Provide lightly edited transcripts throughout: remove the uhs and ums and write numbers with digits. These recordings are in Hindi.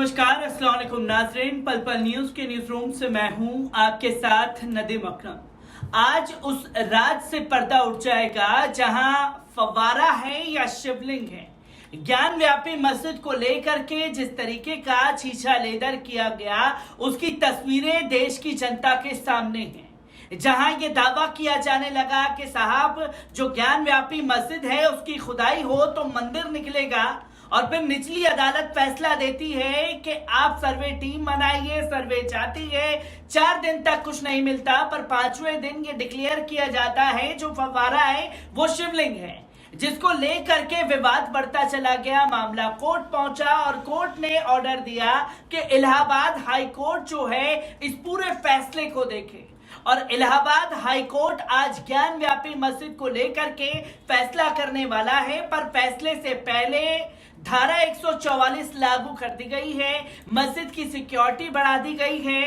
नमस्कार, अस्सलाम वालेकुम नाज़रीन। पल पल न्यूज के न्यूज रूम से मैं हूं आपके साथ नदीम अकरम। आज उस राज से पर्दा उठ जाएगा जहां फव्वारा है या शिवलिंग है। ज्ञान व्यापी मस्जिद को लेकर के जिस तरीके का छीछा लेदर किया गया, उसकी तस्वीरें देश की जनता के सामने हैं। जहां ये दावा किया जाने लगा कि साहब जो ज्ञान व्यापी मस्जिद है उसकी खुदाई हो तो मंदिर निकलेगा, और फिर निचली अदालत फैसला देती है कि आप सर्वे टीम बनाइए, सर्वे जाती है। 4 दिन तक कुछ नहीं मिलता, पर 5वें दिन ये डिक्लेयर किया जाता है जो फव्वारा है वो शिवलिंग है, जिसको लेकर के विवाद बढ़ता चला गया। मामला कोर्ट पहुंचा और कोर्ट ने ऑर्डर दिया कि इलाहाबाद हाई कोर्ट जो है इस पूरे फैसले को देखे। और इलाहाबाद हाई कोर्ट आज ज्ञान व्यापी मस्जिद को लेकर के फैसला करने वाला है, पर फैसले से पहले धारा 144 लागू कर दी गई है, मस्जिद की सिक्योरिटी बढ़ा दी गई है।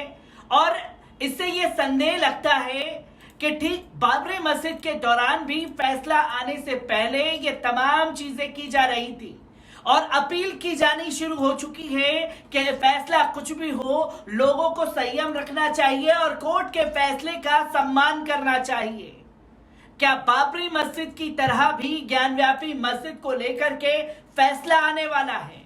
और इससे यह संदेह लगता है कि ठीक बाबरी मस्जिद के दौरान भी फैसला आने से पहले ये तमाम चीजें की जा रही थी और अपील की जानी शुरू हो चुकी है कि फैसला कुछ भी हो, लोगों को संयम रखना चाहिए और कोर्ट के फैसले का सम्मान करना चाहिए। क्या बाबरी मस्जिद की तरह भी ज्ञान व्यापी मस्जिद को लेकर के फैसला आने वाला है,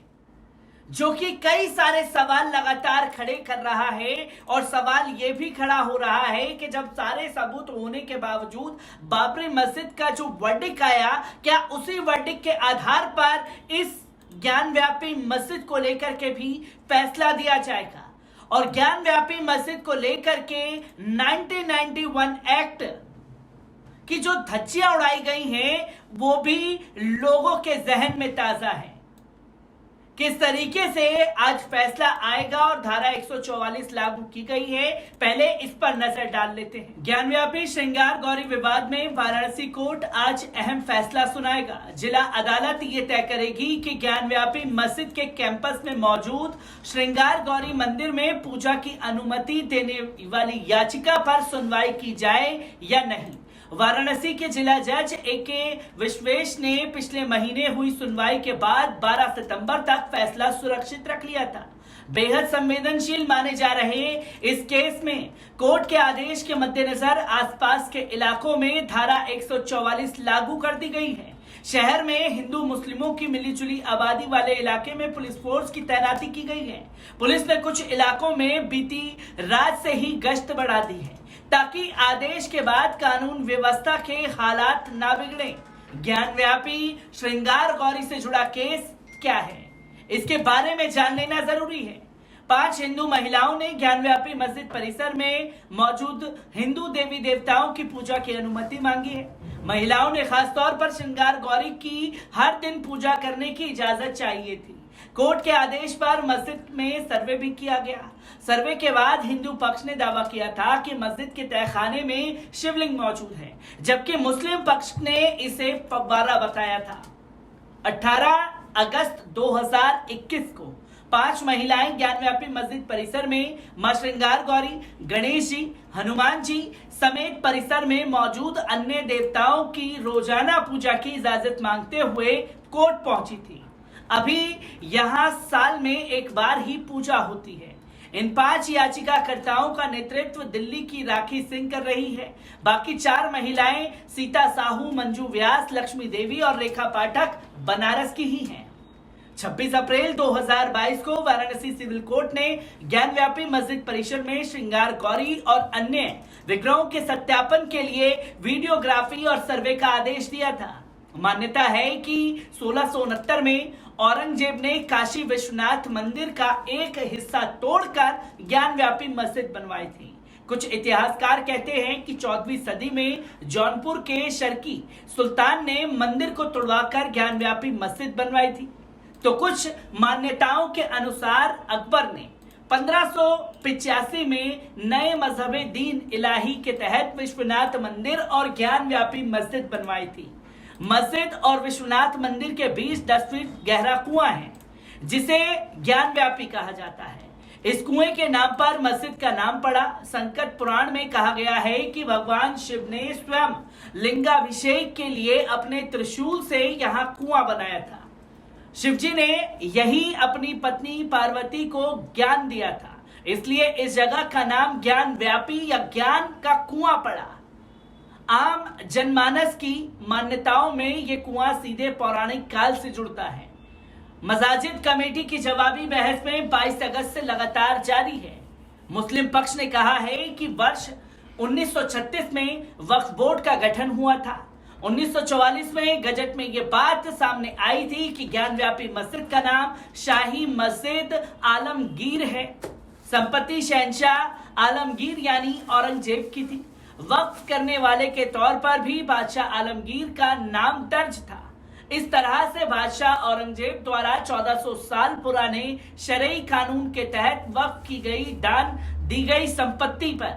जो कि कई सारे सवाल लगातार खड़े कर रहा है। और सवाल यह भी खड़ा हो रहा है कि जब सारे सबूत होने के बावजूद बाबरी मस्जिद का जो वर्डिक्ट आया, क्या उसी वर्डिक्ट के आधार पर इस ज्ञान व्यापी मस्जिद को लेकर के भी फैसला दिया जाएगा। और ज्ञान व्यापी मस्जिद को लेकर के 1991 एक्ट की जो धज्जियां उड़ाई गई हैं, वो भी लोगों के जहन में ताजा है। किस तरीके से आज फैसला आएगा और धारा 144 लागू की गई है, पहले इस पर नजर डाल लेते हैं। ज्ञान व्यापी श्रृंगार गौरी विवाद में वाराणसी कोर्ट आज अहम फैसला सुनाएगा। जिला अदालत ये तय करेगी कि ज्ञान व्यापी मस्जिद के कैंपस में मौजूद श्रृंगार गौरी मंदिर में पूजा की अनुमति देने वाली याचिका पर सुनवाई की जाए या नहीं। वाराणसी के जिला जज ए.के. विश्वेश ने पिछले महीने हुई सुनवाई के बाद 12 सितंबर तक फैसला सुरक्षित रख लिया था। बेहद संवेदनशील माने जा रहे इस केस में कोर्ट के आदेश के मद्देनजर आसपास के इलाकों में धारा 144 लागू कर दी गई है। शहर में हिंदू मुस्लिमों की मिलीजुली आबादी वाले इलाके में पुलिस फोर्स की तैनाती की गई है। पुलिस ने कुछ इलाकों में बीती रात से ही गश्त बढ़ा दी है, ताकि आदेश के बाद कानून व्यवस्था के हालात ना बिगड़े। ज्ञान व्यापी श्रृंगार गौरी से जुड़ा केस क्या है, इसके बारे में जान लेना जरूरी है। 5 हिंदू महिलाओं ने ज्ञान व्यापी मस्जिद परिसर में मौजूद हिंदू देवी देवताओं की पूजा की अनुमति मांगी है। महिलाओं ने खासतौर पर श्रृंगार गौरी की हर दिन पूजा करने की इजाजत चाहिए थी। कोर्ट के आदेश पर मस्जिद में सर्वे भी किया गया। सर्वे के बाद हिंदू पक्ष ने दावा किया था कि मस्जिद के तहखाने में शिवलिंग मौजूद है, जबकि मुस्लिम पक्ष ने इसे फव्वारा बताया था। 18 अगस्त 2021 को 5 महिलाएं ज्ञान व्यापी मस्जिद परिसर में मां श्रृंगार गौरी, गणेश जी, हनुमान जी समेत परिसर में मौजूद अन्य देवताओं की रोजाना पूजा की इजाजत मांगते हुए कोर्ट पहुंची थी। अभी यहां साल में एक बार ही पूजा होती है। इन 5 याचिकाकर्ताओं का नेतृत्व दिल्ली की राखी सिंह कर रही है। बाकी 4 महिलाएं सीता साहू, मंजू व्यास, लक्ष्मी देवी और रेखा पाठक बनारस की ही हैं। 26 अप्रैल 2022 को वाराणसी सिविल कोर्ट ने ज्ञान व्यापी मस्जिद परिसर में श्रृंगार गौरी और अन्य विग्रहों के सत्यापन के लिए वीडियोग्राफी और सर्वे का आदेश दिया था। मान्यता है कि 1669 में औरंगजेब ने काशी विश्वनाथ मंदिर का एक हिस्सा तोड़कर ज्ञान व्यापी मस्जिद बनवाई थी। कुछ इतिहासकार कहते हैं कि 14वीं सदी में जौनपुर के शर्की सुल्तान ने मंदिर को तोड़वाकर ज्ञान व्यापी मस्जिद बनवाई थी। तो कुछ मान्यताओं के अनुसार अकबर ने 1585 में नए मजहबे दीन इलाही के तहत विश्वनाथ मंदिर और ज्ञान व्यापी मस्जिद बनवाई थी। मस्जिद और विश्वनाथ मंदिर के बीच 10 फीट गहरा कुआं है, जिसे ज्ञान व्यापी कहा जाता है। इस कुएं के नाम पर मस्जिद का नाम पड़ा। संकट पुराण में कहा गया है कि भगवान शिव ने स्वयं लिंगाभिषेक के लिए अपने त्रिशूल से यहाँ कुआं बनाया था। शिवजी ने यही अपनी पत्नी पार्वती को ज्ञान दिया था, इसलिए इस जगह का नाम ज्ञान व्यापी या ज्ञान का कुआं पड़ा। आम जनमानस की मान्यताओं में यह कुआं सीधे पौराणिक काल से जुड़ता है। मसाजिद कमेटी की जवाबी बहस में 22 अगस्त से लगातार जारी है। मुस्लिम पक्ष ने कहा है कि वर्ष 1936 में वक्फ बोर्ड का गठन हुआ था। 1944 में गजट में यह बात सामने आई थी कि ज्ञानव्यापी मस्जिद का नाम शाही मस्जिद आलमगीर है। संपत्ति शहंशाह आलमगीर यानी औरंगजेब की थी। वक्फ करने वाले के तौर पर भी बादशाह आलमगीर का नाम दर्ज था। इस तरह से बादशाह औरंगजेब द्वारा 1400 साल पुराने शरई कानून के तहत वक्फ की गई दान दी गई संपत्ति पर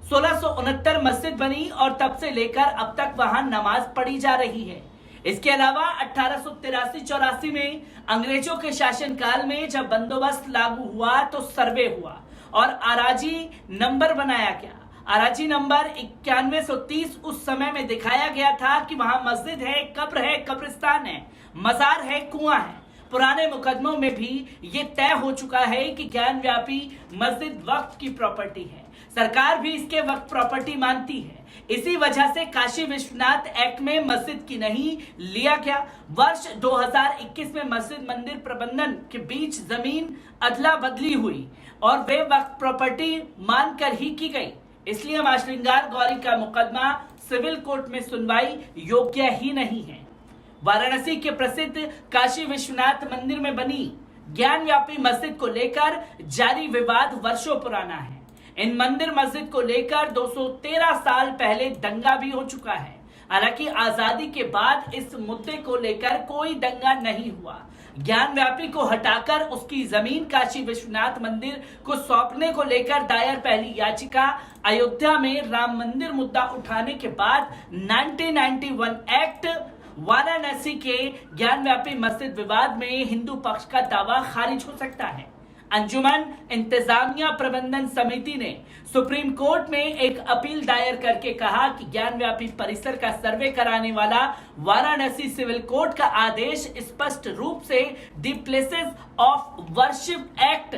1669 मस्जिद बनी और तब से लेकर अब तक वहां नमाज पढ़ी जा रही है। इसके अलावा 1883-84 में अंग्रेजों के शासनकाल में जब बंदोबस्त लागू हुआ तो सर्वे हुआ और आराजी नंबर बनाया गया। आराजी नंबर 9130 उस समय में दिखाया गया था कि वहां मस्जिद है, कब्र है, कब्रिस्तान है, मजार है, कुआं है। पुराने मुकदमों में भी ये तय हो चुका है कि ज्ञानव्यापी मस्जिद वक्फ की प्रॉपर्टी है। सरकार भी इसके वक्फ प्रॉपर्टी मानती है। इसी वजह से काशी विश्वनाथ एक्ट में मस्जिद की नहीं लिया गया। वर्ष 2021 में मस्जिद मंदिर प्रबंधन के बीच जमीन अदला बदली हुई और वे वक्फ प्रॉपर्टी मानकर ही की गई। इसलिए मां श्रृंगार गौरी का मुकदमा सिविल कोर्ट में सुनवाई योग्य ही नहीं है। वाराणसी के प्रसिद्ध काशी विश्वनाथ मंदिर में बनी ज्ञानव्यापी मस्जिद को लेकर जारी विवाद वर्षों पुराना है। इन मंदिर मस्जिद को लेकर 213 साल पहले दंगा भी हो चुका है। हालांकि आजादी के बाद इस मुद्दे को लेकर कोई दंगा नहीं हुआ। ज्ञानव्यापी को हटाकर उसकी जमीन काशी विश्वनाथ मंदिर को सौंपने को लेकर दायर पहली याचिका अयोध्या में राम मंदिर मुद्दा उठाने के बाद 1991 एक्ट वाराणसी के ज्ञानव्यापी मस्जिद विवाद में हिंदू पक्ष का दावा खारिज हो सकता है। अंजुमन इंतजामिया प्रबंधन समिति ने सुप्रीम कोर्ट में एक अपील दायर करके कहा कि ज्ञानव्यापी परिसर का सर्वे कराने वाला वाराणसी सिविल कोर्ट का आदेश स्पष्ट रूप से the places of worship act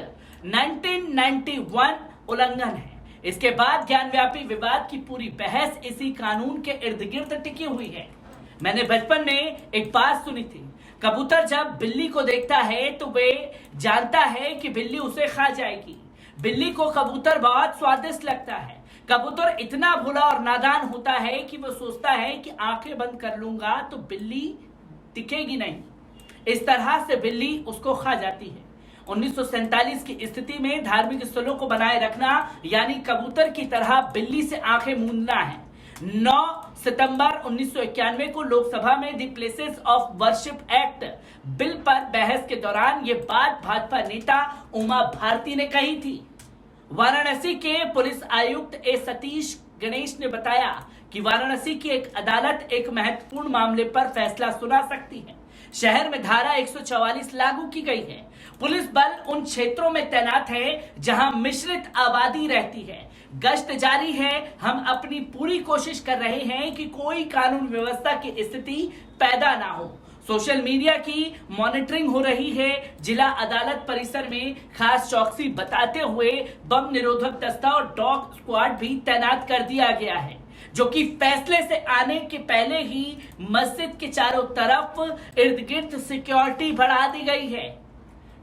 1991 उल्लंघन है। इसके बाद ज्ञानव्यापी विवाद की पूरी बहस इसी कानून के इर्द गिर्द टिकी हुई है। मैंने बचपन में एक बात सुनी थी, कबूतर जब बिल्ली को देखता है तो वे जानता है कि बिल्ली उसे खा जाएगी। बिल्ली को कबूतर बहुत स्वादिष्ट लगता है। कबूतर इतना भोला और नादान होता है कि वो सोचता है कि आंखें बंद कर लूंगा तो बिल्ली दिखेगी नहीं। इस तरह से बिल्ली उसको खा जाती है। 1947 की स्थिति में धार्मिक स्थलों को बनाए रखना यानी कबूतर की तरह बिल्ली से आंखें मूंदना है। 9 सितंबर 1991 को लोकसभा में the places of worship act bill पर बहस के दौरान ये बात भाजपा नेता उमा भारती ने कही थी। वाराणसी के पुलिस आयुक्त ए सतीश गणेश ने बताया कि वाराणसी की एक अदालत एक महत्वपूर्ण मामले पर फैसला सुना सकती है। शहर में धारा 144 लागू की गई है। पुलिस बल उन क्षेत्रों में तैनात है जहां मिश्रित आबादी रहती है। गश्त जारी है। हम अपनी पूरी कोशिश कर रहे हैं कि कोई कानून व्यवस्था की स्थिति पैदा ना हो। सोशल मीडिया की मॉनिटरिंग हो रही है। जिला अदालत परिसर में खास चौकसी बताते हुए बम निरोधक दस्ता और डॉग स्क्वाड भी तैनात कर दिया गया है, जो कि फैसले से आने के पहले ही मस्जिद के चारों तरफ इर्द गिर्द सिक्योरिटी बढ़ा दी गई है।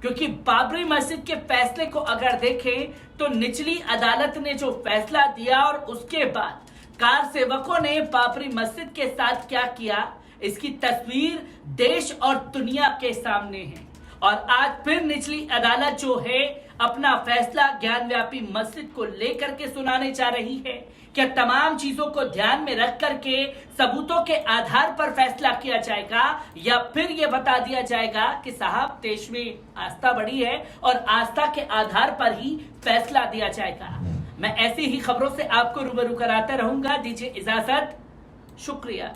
क्योंकि बाबरी मस्जिद के फैसले को अगर देखें तो निचली अदालत ने जो फैसला दिया और उसके बाद कार सेवकों ने बाबरी मस्जिद के साथ क्या किया, इसकी तस्वीर देश और दुनिया के सामने है। और आज फिर निचली अदालत जो है अपना फैसला ज्ञानव्यापी मस्जिद को लेकर के सुनाने जा रही है। क्या तमाम चीजों को ध्यान में रख करके सबूतों के आधार पर फैसला किया जाएगा या फिर यह बता दिया जाएगा कि साहब देश में आस्था बढ़ी है और आस्था के आधार पर ही फैसला दिया जाएगा। मैं ऐसी ही खबरों से आपको रूबरू कराता रहूंगा। दीजिए इजाजत, शुक्रिया।